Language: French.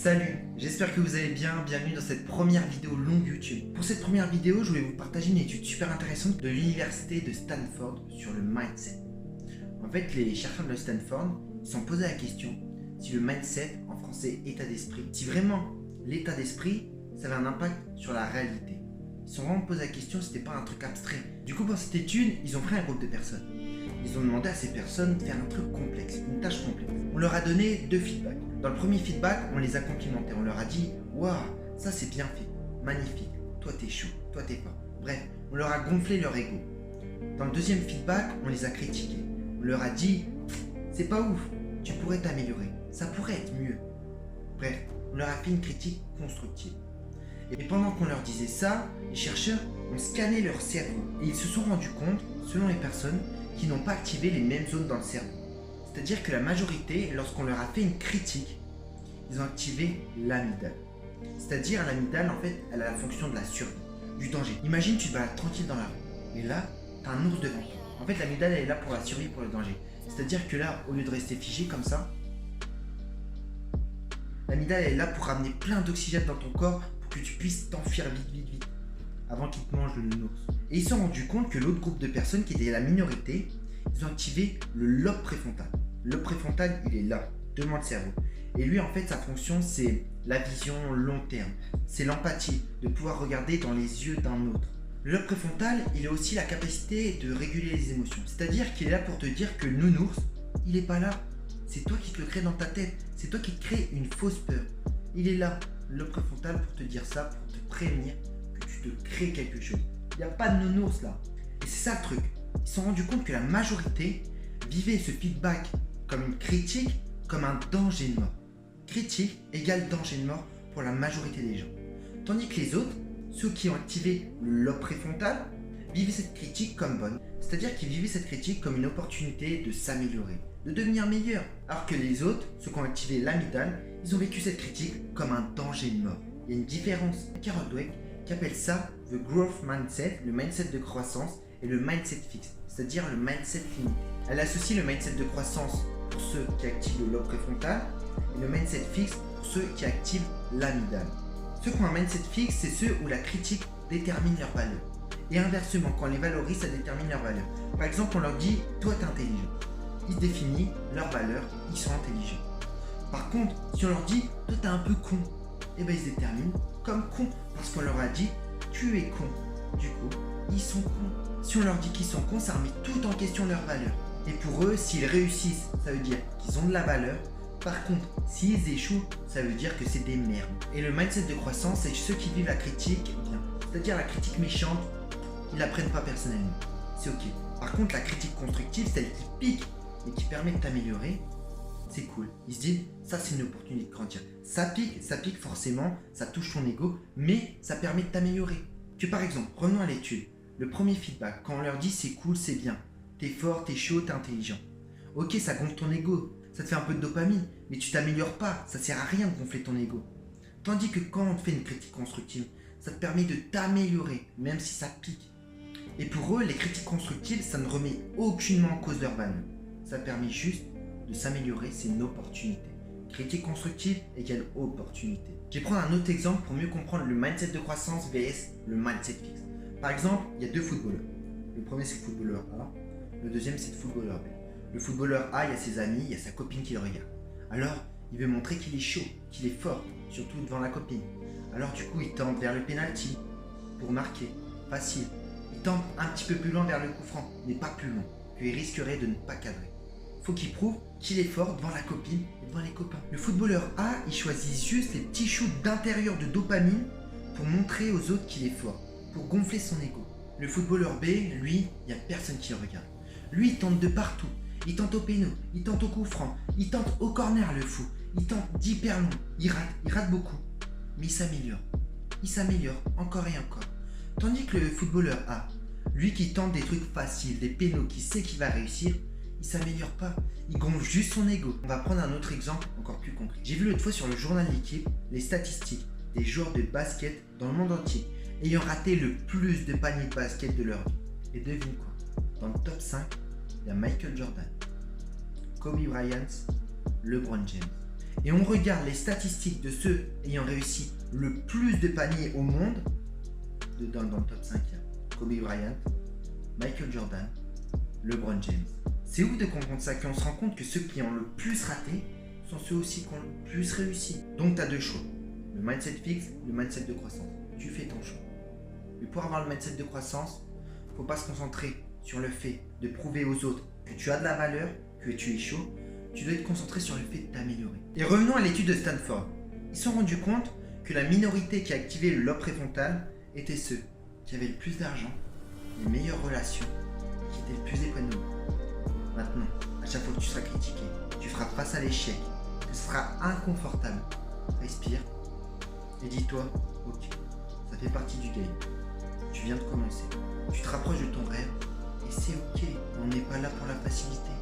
Salut, j'espère que vous allez bien, bienvenue dans cette première vidéo longue YouTube. Pour cette première vidéo, je voulais vous partager une étude super intéressante de l'université de Stanford sur le mindset. En fait, les chercheurs de Stanford se sont posés la question si le mindset, en français état d'esprit, si vraiment l'état d'esprit, ça avait un impact sur la réalité. Ils se sont vraiment posé la question si c'était pas un truc abstrait. Du coup, pour cette étude, ils ont pris un groupe de personnes. Ils ont demandé à ces personnes de faire un truc complexe, une tâche complexe. On leur a donné 2 feedbacks. Dans le premier feedback, on les a complimentés. On leur a dit « Waouh, ça c'est bien fait, magnifique, toi t'es chaud, toi t'es fort. » Bref, on leur a gonflé leur ego. Dans le deuxième feedback, on les a critiqués. On leur a dit « C'est pas ouf, tu pourrais t'améliorer, ça pourrait être mieux. » Bref, on leur a fait une critique constructive. Et pendant qu'on leur disait ça, les chercheurs ont scanné leur cerveau et ils se sont rendus compte, selon les personnes, qu'ils n'ont pas activé les mêmes zones dans le cerveau. C'est-à-dire que la majorité, lorsqu'on leur a fait une critique, ils ont activé l'amygdale. C'est-à-dire l'amygdale, en fait, elle a la fonction de la survie, du danger. Imagine, tu te balades tranquille dans la rue, et là, t'as un ours devant toi. En fait, l'amygdale, elle est là pour la survie, pour le danger. C'est-à-dire que là, au lieu de rester figé comme ça, l'amygdale, elle est là pour ramener plein d'oxygène dans ton corps pour que tu puisses t'enfuir vite, avant qu'il te mange le nounours. Et ils se sont rendus compte que l'autre groupe de personnes, qui était la minorité, ils ont activé le lobe préfrontal. Le lobe préfrontal, il est là, devant le cerveau. Et lui, en fait, sa fonction, c'est la vision long terme. C'est l'empathie, de pouvoir regarder dans les yeux d'un autre. Le lobe préfrontal, il a aussi la capacité de réguler les émotions. C'est-à-dire qu'il est là pour te dire que le nounours, il est pas là. C'est toi qui te le crée dans ta tête. C'est toi qui te crée une fausse peur. Il est là, le lobe préfrontal, pour te dire ça, pour te prévenir que tu te crées quelque chose. Il n'y a pas de nounours là. Et c'est ça le truc. Ils se sont rendus compte que la majorité vivait ce feedback comme une critique, comme un danger de mort. Critique égale danger de mort pour la majorité des gens. Tandis que les autres, ceux qui ont activé le lobe préfrontal, vivaient cette critique comme bonne. C'est-à-dire qu'ils vivaient cette critique comme une opportunité de s'améliorer, de devenir meilleur. Alors que les autres, ceux qui ont activé l'amygdale, ils ont vécu cette critique comme un danger de mort. Il y a une différence. Carol Dweck qui appelle ça the growth mindset, le mindset de croissance, et le mindset fixe, c'est-à-dire le mindset limité. Elle associe le mindset de croissance pour ceux qui activent le lobe préfrontal et le mindset fixe pour ceux qui activent l'amygdale. Ceux qui ont un mindset fixe, c'est ceux où la critique détermine leur valeur. Et inversement, quand on les valorise, ça détermine leur valeur. Par exemple, on leur dit « toi t'es intelligent ». Ils définissent leur valeur, ils sont intelligents. Par contre, si on leur dit « toi t'es un peu con », eh ben ils se déterminent comme con parce qu'on leur a dit « tu es con ». Du coup, ils sont cons. Si on leur dit qu'ils sont cons, ça remet tout en question leur valeur. Et pour eux, s'ils réussissent, ça veut dire qu'ils ont de la valeur. Par contre, s'ils échouent, ça veut dire que c'est des merdes. Et le mindset de croissance, c'est ceux qui vivent la critique bien. C'est-à-dire la critique méchante, ils la prennent pas personnellement. C'est ok. Par contre, la critique constructive, celle qui pique et qui permet de t'améliorer, c'est cool. Ils se disent, ça c'est une opportunité de grandir. Ça pique forcément, ça touche ton ego, mais ça permet de t'améliorer. Que par exemple, revenons à l'étude. Le premier feedback, quand on leur dit c'est cool, c'est bien, t'es fort, t'es chaud, t'es intelligent. Ok, ça gonfle ton ego, ça te fait un peu de dopamine, mais tu t'améliores pas, ça sert à rien de gonfler ton ego. Tandis que quand on te fait une critique constructive, ça te permet de t'améliorer, même si ça pique. Et pour eux, les critiques constructives, ça ne remet aucunement en cause leur valeur. Ça permet juste de s'améliorer, c'est une opportunité. Critique constructive égale opportunité. Je vais prendre un autre exemple pour mieux comprendre le mindset de croissance vs le mindset fixe. Par exemple, il y a 2 footballeurs. Le premier c'est le footballeur A, le deuxième c'est le footballeur B. Le footballeur A, il y a ses amis, il y a sa copine qui le regarde. Alors, il veut montrer qu'il est chaud, qu'il est fort, surtout devant la copine. Alors du coup, il tente vers le penalty pour marquer, facile. Il tente un petit peu plus loin vers le coup franc, mais pas plus loin, qu'il risquerait de ne pas cadrer. Faut qu'il prouve qu'il est fort devant la copine et devant les copains. Le footballeur A, il choisit juste les petits shoots d'intérieur de dopamine pour montrer aux autres qu'il est fort, pour gonfler son ego. Le footballeur B, lui, il n'y a personne qui le regarde. Lui, il tente de partout. Il tente au péno, il tente au coup franc, il tente au corner le fou, il tente d'hyper long, il rate beaucoup. Mais il s'améliore encore et encore. Tandis que le footballeur A, lui qui tente des trucs faciles, des pénaux, qui sait qu'il va réussir, il s'améliore pas, il gonfle juste son ego. On va prendre un autre exemple encore plus concret. J'ai vu l'autre fois sur le journal L'équipe les statistiques des joueurs de basket dans le monde entier ayant raté le plus de paniers de basket de leur vie. Et devine quoi, dans le top 5, il y a Michael Jordan, Kobe Bryant, LeBron James. et on regarde les statistiques de ceux ayant réussi le plus de paniers au monde, dans le top 5, il y a Kobe Bryant, Michael Jordan, LeBron James. C'est ouf de comprendre ça, qu'on se rend compte que ceux qui ont le plus raté sont ceux aussi qui ont le plus réussi. Donc tu as deux choix, le mindset fixe, le mindset de croissance. Tu fais ton choix. Mais pour avoir le mindset de croissance, il ne faut pas se concentrer sur le fait de prouver aux autres que tu as de la valeur, que tu es chaud. Tu dois être concentré sur le fait de t'améliorer. Et revenons à l'étude de Stanford. Ils se sont rendus compte que la minorité qui a activé le lobe préfrontal étaient ceux qui avaient le plus d'argent, les meilleures relations et qui étaient le plus épanouis. Maintenant, à chaque fois que tu seras critiqué, tu feras face à l'échec, que ce sera inconfortable. Respire et dis-toi, ok, ça fait partie du game. Tu viens de commencer. Tu te rapproches de ton rêve et c'est ok. On n'est pas là pour la facilité.